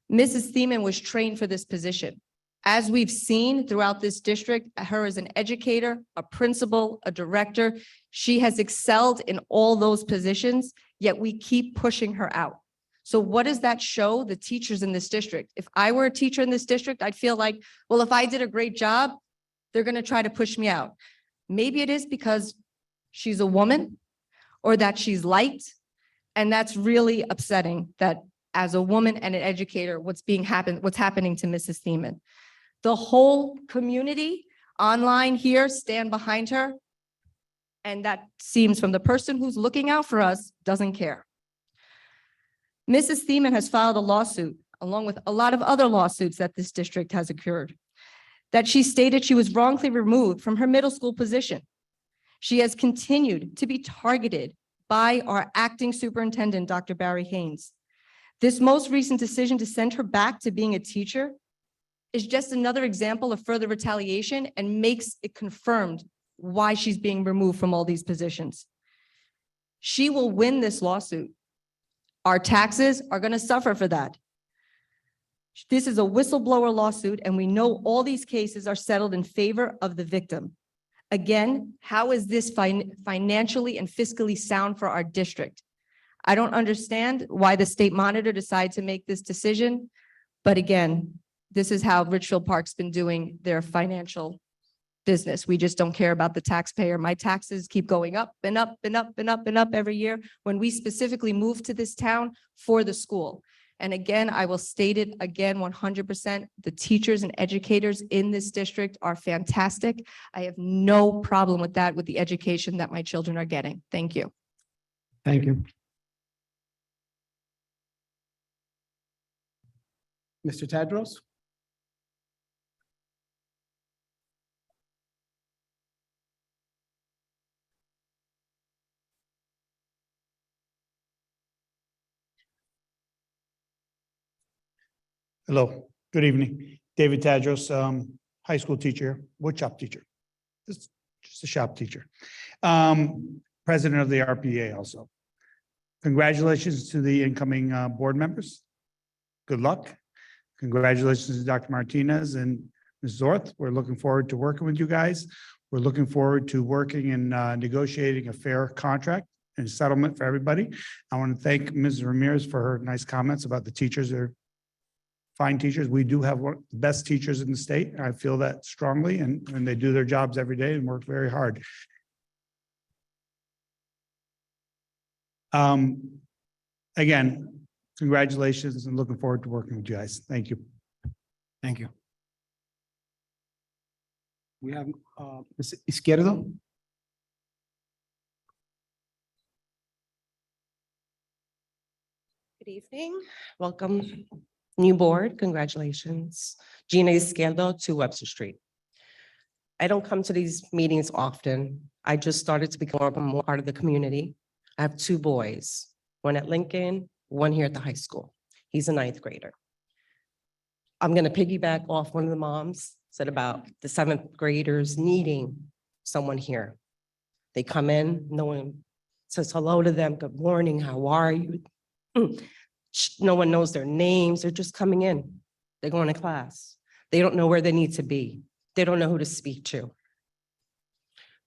Mrs. Thiemann was trained for this position. As we've seen throughout this district, her as an educator, a principal, a director, she has excelled in all those positions, yet we keep pushing her out. So what does that show the teachers in this district? If I were a teacher in this district, I'd feel like, well, if I did a great job, they're going to try to push me out. Maybe it is because she's a woman or that she's light. And that's really upsetting that as a woman and an educator, what's happening to Mrs. Thiemann. The whole community online here stand behind her. And that seems from the person who's looking out for us doesn't care. Mrs. Thiemann has filed a lawsuit, along with a lot of other lawsuits that this district has occurred, that she stated she was wrongfully removed from her middle school position. She has continued to be targeted by our acting superintendent, Dr. Barry Haines. This most recent decision to send her back to being a teacher is just another example of further retaliation and makes it confirmed why she's being removed from all these positions. She will win this lawsuit. Our taxes are going to suffer for that. This is a whistleblower lawsuit, and we know all these cases are settled in favor of the victim. Again, how is this financially and fiscally sound for our district? I don't understand why the state monitor decided to make this decision. But again, this is how Ridgefield Park's been doing their financial business. We just don't care about the taxpayer. My taxes keep going up and up and up and up and up every year when we specifically moved to this town for the school. And again, I will state it again, 100%, the teachers and educators in this district are fantastic. I have no problem with that, with the education that my children are getting. Thank you. Thank you. Mr. Tadros? Hello, good evening. David Tadros, high school teacher, wood shop teacher. Just a shop teacher. President of the RPA also. Congratulations to the incoming board members. Good luck. Congratulations to Dr. Martinez and Ms. Orth. We're looking forward to working with you guys. We're looking forward to working and negotiating a fair contract and settlement for everybody. I want to thank Ms. Ramirez for her nice comments about the teachers. They're fine teachers. We do have one of the best teachers in the state. I feel that strongly, and they do their jobs every day and work very hard. Again, congratulations and looking forward to working with you guys. Thank you. Thank you. We have Ms. Izquierdo. Good evening. Welcome, new board. Congratulations. Gina Izquierdo, 2 Webster Street. I don't come to these meetings often. I just started to become more part of the community. I have 2 boys, one at Lincoln, one here at the high school. He's a 9th grader. I'm going to piggyback off one of the moms said about the 7th graders needing someone here. They come in, no one says hello to them. Good morning, how are you? No one knows their names. They're just coming in. They're going to class. They don't know where they need to be. They don't know who to speak to.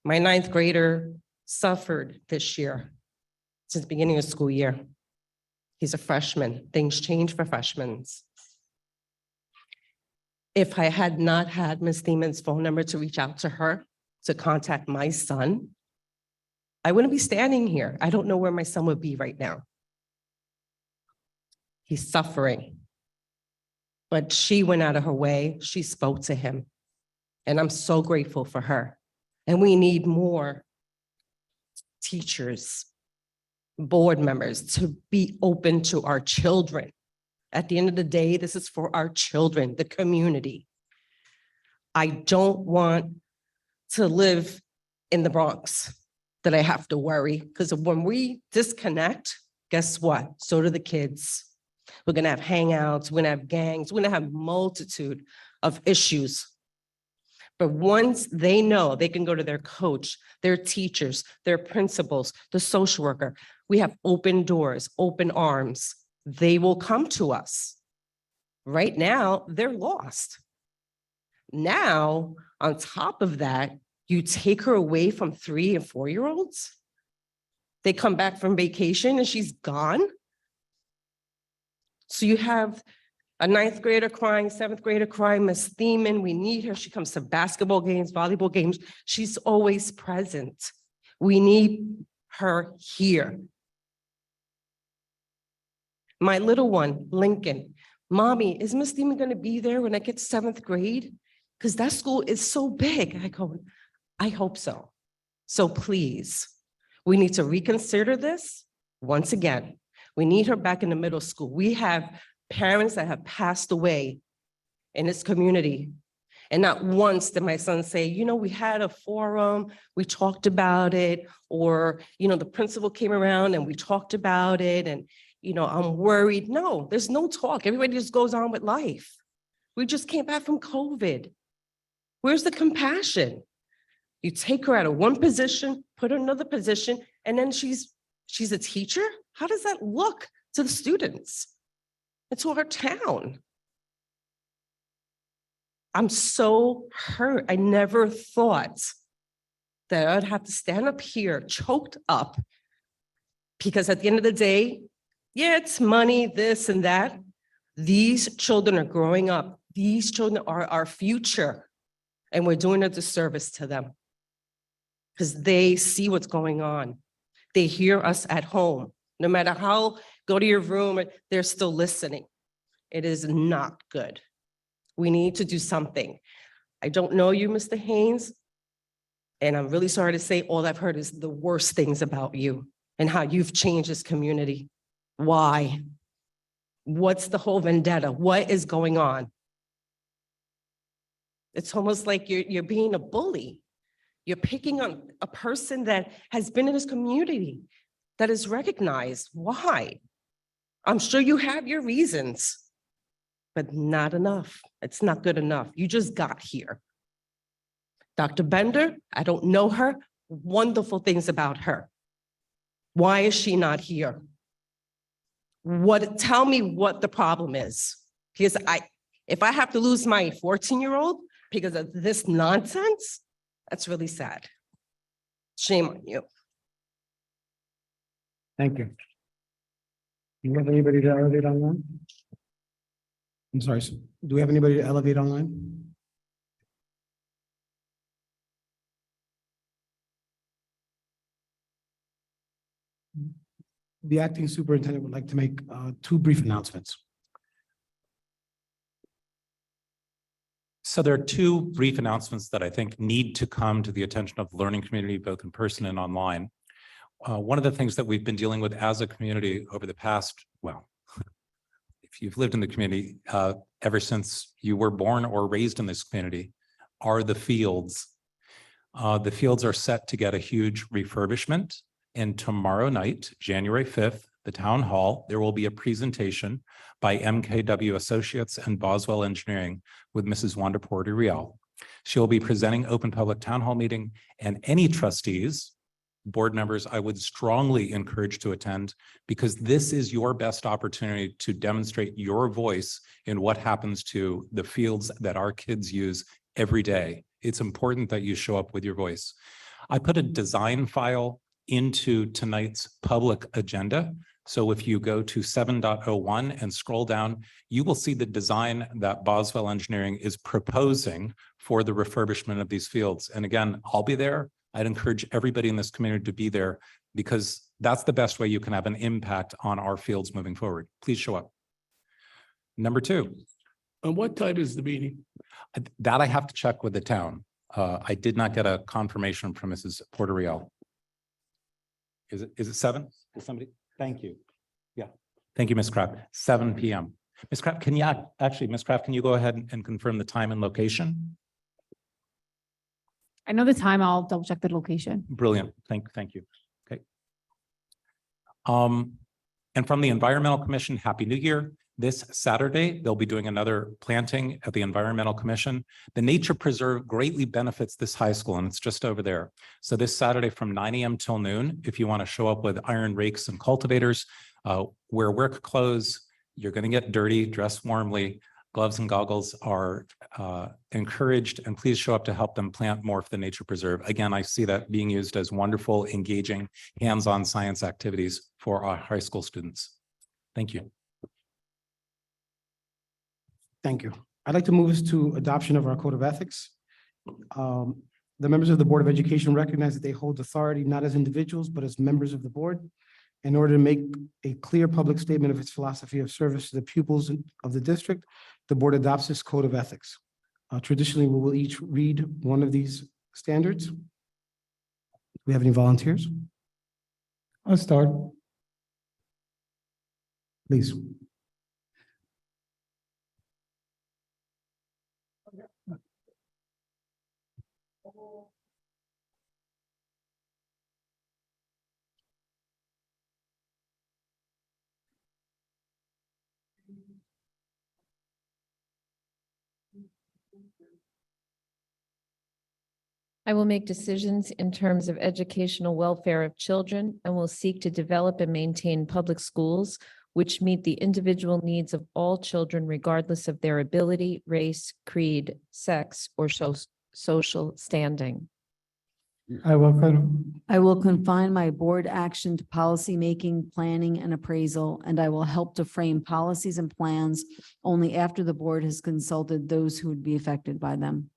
My 9th grader suffered this year since the beginning of school year. He's a freshman. Things change for freshmen. If I had not had Ms. Thiemann's phone number to reach out to her to contact my son, I wouldn't be standing here. I don't know where my son would be right now. He's suffering. But she went out of her way. She spoke to him. And I'm so grateful for her. And we need more teachers, board members to be open to our children. At the end of the day, this is for our children, the community. I don't want to live in the Bronx that I have to worry, because when we disconnect, guess what? So do the kids. We're going to have hangouts, we're going to have gangs, we're going to have multitude of issues. But once they know they can go to their coach, their teachers, their principals, the social worker, we have open doors, open arms. They will come to us. Right now, they're lost. Now, on top of that, you take her away from 3 and 4-year-olds. They come back from vacation and she's gone. So you have a ninth grader crying, seventh grader crying, Miss Thiemann, we need her. She comes to basketball games, volleyball games. She's always present. We need her here. My little one, Lincoln, Mommy, is Miss Thiemann going to be there when I get to seventh grade? Because that school is so big. I go, I hope so. So please, we need to reconsider this once again. We need her back in the middle school. We have parents that have passed away in this community. And not once did my son say, you know, we had a forum, we talked about it, or, you know, the principal came around and we talked about it and, you know, I'm worried. No, there's no talk. Everybody just goes on with life. We just came back from COVID. Where's the compassion? You take her out of one position, put her in another position, and then she's a teacher? How does that look to the students and to our town? I'm so hurt. I never thought that I'd have to stand up here choked up because at the end of the day, yeah, it's money, this and that. These children are growing up. These children are our future, and we're doing a disservice to them because they see what's going on. They hear us at home. No matter how, go to your room, they're still listening. It is not good. We need to do something. I don't know you, Mr. Haines, and I'm really sorry to say all I've heard is the worst things about you and how you've changed this community. Why? What's the whole vendetta? What is going on? It's almost like you're being a bully. You're picking on a person that has been in this community, that is recognized. Why? I'm sure you have your reasons, but not enough. It's not good enough. You just got here. Dr. Bender, I don't know her. Wonderful things about her. Why is she not here? Tell me what the problem is. Because if I have to lose my 14-year-old because of this nonsense, that's really sad. Shame on you. Thank you. Do you have anybody to elevate online? I'm sorry, sir. Do we have anybody to elevate online? The acting superintendent would like to make two brief announcements. So there are two brief announcements that I think need to come to the attention of the learning community, both in person and online. One of the things that we've been dealing with as a community over the past, well, if you've lived in the community ever since you were born or raised in this community, are the fields. The fields are set to get a huge refurbishment. And tomorrow night, January 5th, the town hall, there will be a presentation by MKW Associates and Boswell Engineering with Mrs. Wanda Porter-Rial. She'll be presenting open public town hall meeting, and any trustees, board members, I would strongly encourage to attend because this is your best opportunity to demonstrate your voice in what happens to the fields that our kids use every day. It's important that you show up with your voice. I put a design file into tonight's public agenda. So if you go to 7.01 and scroll down, you will see the design that Boswell Engineering is proposing for the refurbishment of these fields. And again, I'll be there. I'd encourage everybody in this community to be there because that's the best way you can have an impact on our fields moving forward. Please show up. Number two. And what time is the meeting? That I have to check with the town. I did not get a confirmation from Mrs. Porter-Rial. Is it 7? Is somebody? Thank you. Yeah. Thank you, Ms. Kraft. 7 p.m. Ms. Kraft, can you actually, Ms. Kraft, can you go ahead and confirm the time and location? I know the time. I'll double check the location. Brilliant. Thank you. Okay. And from the Environmental Commission, Happy New Year. This Saturday, they'll be doing another planting at the Environmental Commission. The Nature Preserve greatly benefits this high school, and it's just over there. So this Saturday from 9 a.m. till noon, if you want to show up with iron rakes and cultivators, wear work clothes, you're going to get dirty, dress warmly. Gloves and goggles are encouraged, and please show up to help them plant more for the nature preserve. Again, I see that being used as wonderful, engaging, hands-on science activities for our high school students. Thank you. Thank you. I'd like to move us to adoption of our code of ethics. The members of the Board of Education recognize that they hold authority not as individuals, but as members of the board. In order to make a clear public statement of its philosophy of service to the pupils of the district, the board adopts this code of ethics. Traditionally, we will each read one of these standards. Do we have any volunteers? I'll start. Please. I will make decisions in terms of educational welfare of children and will seek to develop and maintain public schools which meet the individual needs of all children regardless of their ability, race, creed, sex, or social standing. I will confine my board action to policymaking, planning, and appraisal, and I will help to frame policies and plans only after the board has consulted those who would be affected by them.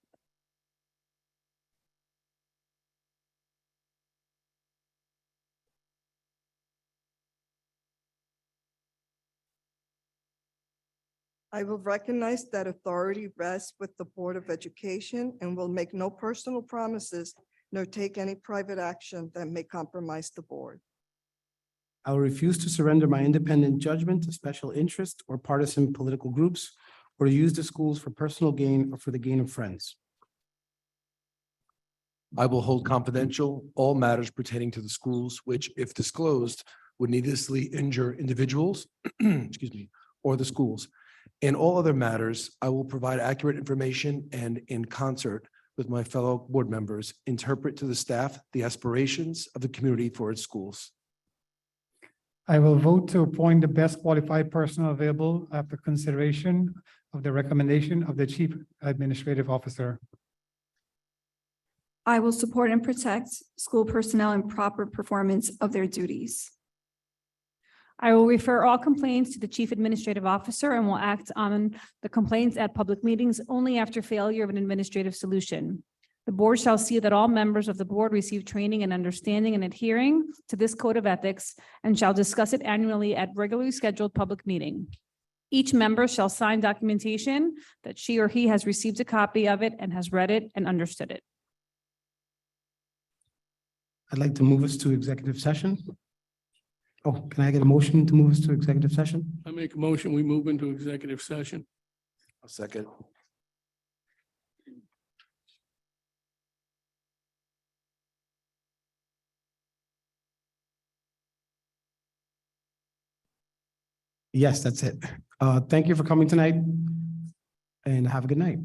I will recognize that authority rests with the Board of Education and will make no personal promises nor take any private action that may compromise the board. I will refuse to surrender my independent judgment to special interest or partisan political groups, or to use the schools for personal gain or for the gain of friends. I will hold confidential all matters pertaining to the schools which, if disclosed, would needlessly injure individuals, excuse me, or the schools. In all other matters, I will provide accurate information and, in concert with my fellow board members, interpret to the staff the aspirations of the community for its schools. I will vote to appoint the best qualified person available after consideration of the recommendation of the Chief Administrative Officer. I will support and protect school personnel in proper performance of their duties. I will refer all complaints to the Chief Administrative Officer and will act on the complaints at public meetings only after failure of an administrative solution. The board shall see that all members of the board receive training and understanding and adhering to this code of ethics and shall discuss it annually at regularly scheduled public meeting. Each member shall sign documentation that she or he has received a copy of it and has read it and understood it. I'd like to move us to executive session. Oh, can I get a motion to move us to executive session? I make a motion, we move into executive session. A second. Yes, that's it. Thank you for coming tonight and have a good night.